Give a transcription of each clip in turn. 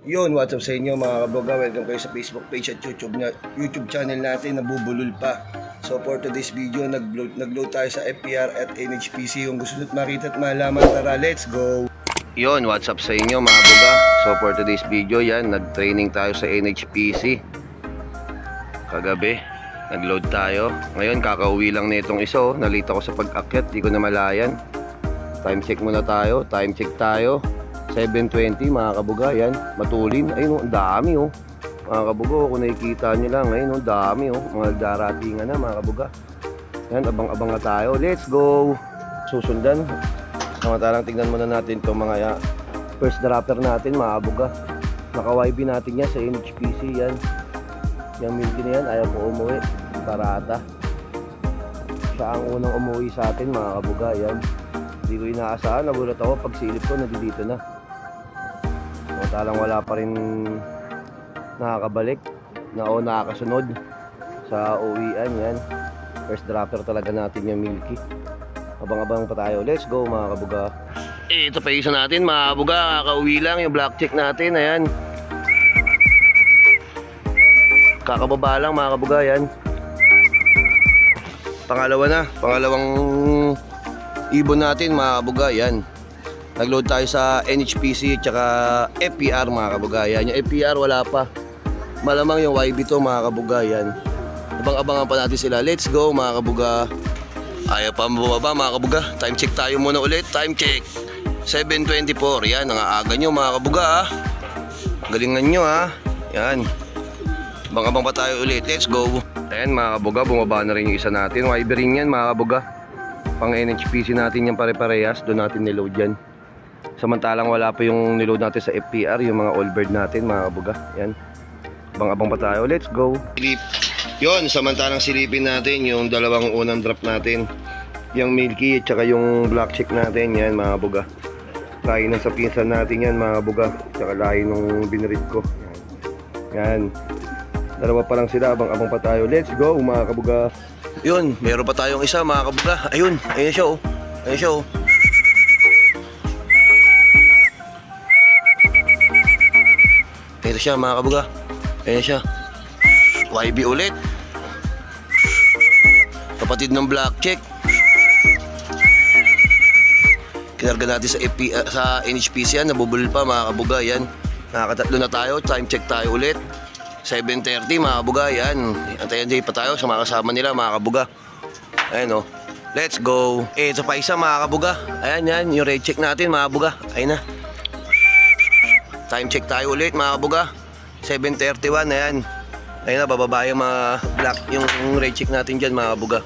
Yun, what's up sa inyo mga kaboga? Welcome kayo sa Facebook page at YouTube channel natin na Bubulol Pa. So for today's video, nag-load tayo sa FPR at NHPC. Yung gusto nyo't makita at malaman, tara, let's go! Yun, what's up sa inyo mga kaboga? So for today's video, yan, nag-training tayo sa NHPC. Kagabi, nag-load tayo. Ngayon, kakauwi lang nitong isa, oh. Nalita ko sa pag-akyat, di ko na malayan. Time check muna tayo, time check tayo. 7:20 mga kabuga, yan, matulin. Ayun, ang dami oh. Mga kabuga, kung nakikita nyo lang, ayun, ang dami oh. Mga daratingan na mga kabuga. Yan, abang-abang na tayo. Let's go! Susundan. Samantalang tignan muna natin itong mga first dropper natin mga kabuga. Naka-YB natin yan sa NHPC yan. Yung milky na yan, ayaw po umuwi. Parata. Siya ang unang umuwi sa atin mga kabuga, yan. Hindi ko inaasahan, nagulat ako pag silip ko, nandito na. Samantalang wala pa rin nakakabalik o nakakasunod sa uwian, yan. First dropper talaga natin yung milky. Abang-abang pa tayo. Let's go mga kabuga. Ito pa isa natin mga kabuga, kakauwi lang yung black check natin, ayan. Kakababa lang mga kabuga, yan. Pangalawa na, pangalawang ibon natin mga kabuga, yan. Nag-load tayo sa NHPC at saka FPR mga kabuga, yan. Yung FPR wala pa, malamang yung YB to mga kabuga, yan. Abang-abangan pa natin sila. Let's go mga kabuga. Ayaw pa bumaba mga kabuga. Time check tayo muna ulit. Time check 7:24. Yan, nangangaga nyo mga kabuga ha. Galingan nyo ha. Yan, abang-abang pa tayo ulit. Let's go. Ayan mga kabuga, bumaba na rin yung isa natin. YB rin yan mga kabuga. Pang NHPC natin yung pare-parehas. Doon natin niload yan. Samantalang wala pa yung niload natin sa FPR, yung mga all bird natin mga kabuga. Yan, abang-abang pa tayo. Let's go. Yun, samantalang silipin natin yung dalawang unang drop natin, yung milky at saka yung black chick natin. Yan mga kabuga, lahi ng sa pinsan natin yan mga kabuga, saka lahi nung binirit ko. Yan, dalawa pa lang sila, abang-abang pa tayo. Let's go mga kabuga. Yun, meron pa tayong isa mga kabuga. Ayun, ayun siya oh. Ayun siya oh. Ito siya mga kabuga. Ayun siya. YB ulit. Kapatid ng black check. Kinarga natin sa NHPC yan. Nabubulol pa mga kabuga, yan. Nakakatatlo na tayo. Time check tayo ulit. 7:30 mga kabuga, yan. Antayan pa tayo sa mga kasama nila mga kabuga. Ayan o, let's go. Ito pa isa mga kabuga. Ayan yan, yung red check natin mga kabuga. Ayun na. Time check tayo ulit mga kabuga. 7:31, ayan. Ayun na, bababa yung mga black, yung red check natin dyan mga kabuga.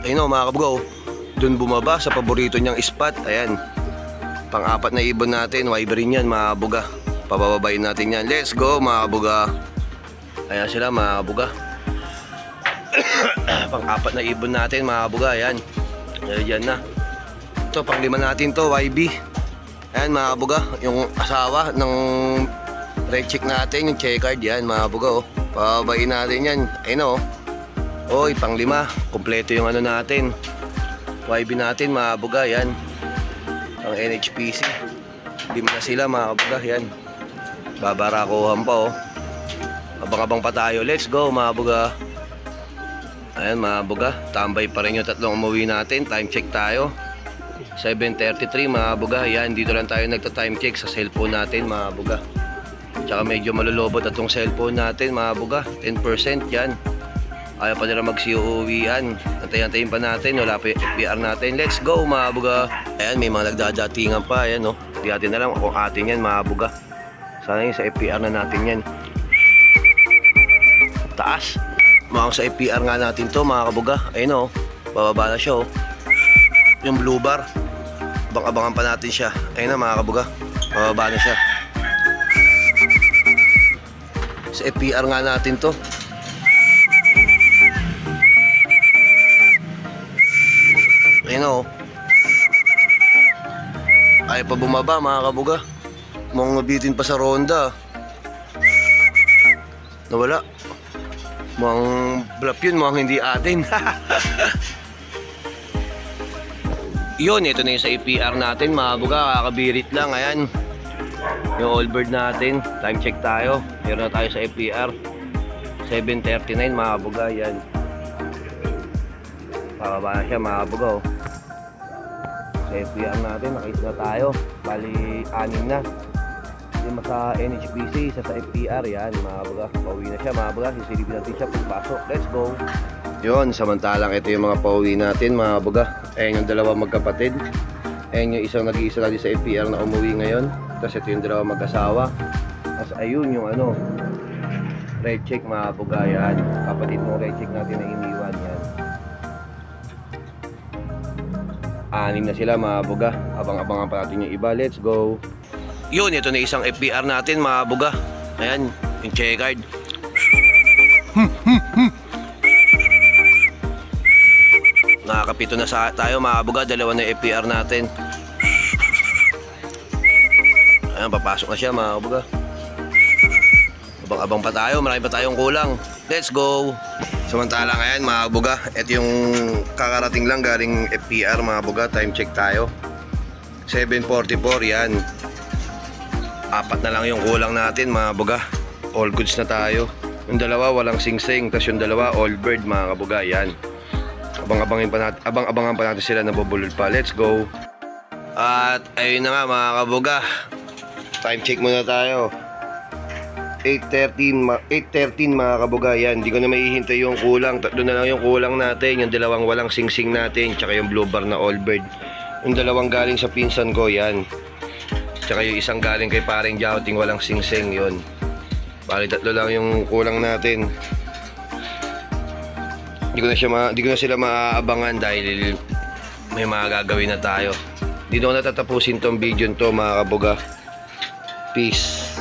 Ayun o mga kabuga, dun bumaba sa paborito niyang spot. Ayan, pang-apat na ibon natin, YB rin yan mga kabuga. Pabababayin natin yan. Let's go mga kabuga. Ayan sila mga kabuga. Pang-apat na ibon natin mga kabuga. Ayan, ayan na. Ito, pang-lima natin to, YB. Ayan mga kabuga, yung asawa ng red check natin, yung checkered, yan mga kabuga oh. Pababayin natin yan. Ayun oh. Oy, pang-lima. Kompleto yung ano natin, YB natin mga kabuga, yan. Ang NHPC. Lima na sila mga kabuga, yan. Babarakuhan pa oh. Abang-abang pa tayo. Let's go mga kabuga. Ayan mga kabuga, tambay pa rin yung tatlong umuwi natin. Time check tayo 7:33 mga kabuga. Yan, dito lang tayo nagta-time check sa cellphone natin mga kabuga. Tsaka medyo malulobot atong cellphone natin mga kabuga. 10% yan. Ayaw pa nila mag-COV-an. Antayin pa natin, wala pa yung FPR natin. Let's go mga kabuga. Ayan, may mga nagdadatingan pa. Ayan oh. Di natin na lang kung atin yan mga kabuga. Sana yung sa FPR na natin yan. Taas. Mukhang sa FPR nga natin to mga kabuga. Ayun oh, bababa na siya oh. Yung blue bar, abang-abangan pa natin siya. Ayun na mga kabuga, bababa na siya. Sa FPR nga natin to. Ayun oh. Ayaw pa bumaba mga kabuga. Mukhang nabitin pa sa ronda. Nawala. Mukhang bluff yun, mukhang hindi atin. Yun, ito na yung sa APR natin mga buga, kakabirit lang. Ayan, yung all bird natin. Time check tayo, meron na tayo sa APR 7:39 mga buga. Yan, pakaba na siya mga buga, oh. Sa APR natin, nakita na tayo. Bali, 6 na. Lima sa NHPC, isa sa FPR. Yan mga buga, pauwi na siya mga buga. Sisilipin natin siya pagpasok. Let's go. Yun, samantalang ito yung mga pauwi natin mga buga. Ayan yung dalawa magkapatid. Ayan yung isang nag-iisa natin sa FPR na umuwi ngayon. Tapos ito yung dalawa mag-asawa. Tapos ayun yung ano, red check mga buga. Yan, kapatid mong red check natin na iniwan. Yan, 6 na sila mga buga. Abang-abangan pa natin yung iba. Let's go. Yun, ito na isang FPR natin mga buga. Ayan, yung checkered. Nakakapito na tayo mga buga. Dalawa na FPR natin. Ayan, papasok na siya mga buga. Abang-abang pa tayo, marami pa tayong kulang. Let's go. Samantalang ayan mga buga, ito yung kakarating lang galing FPR mga buga. Time check tayo 7:44. Yan, 4 na lang yung kulang natin mga buga. All goods na tayo. Yung dalawa walang sing-sing, tapos yung dalawa all bird mga buga. Yan, abang-abangan pa natin sila na bubulol pa. Let's go. At ayun na nga mga kabuga, time check muna tayo 8:13 mga kabuga. Yan, hindi ko na maihintay yung kulang. 3 na lang yung kulang natin. Yung dalawang walang sing-sing natin, tsaka yung blue bar na all bird. Yung dalawang galing sa pinsan ko. Yan, tsaka yung isang galing kay paring Jouting walang sing-sing. Yun, bali 3 lang yung kulang natin. Hindi ko na sila maaabangan dahil may mga gagawin na tayo. Hindi na ako natatapusin tong video to mga kabuga. Peace.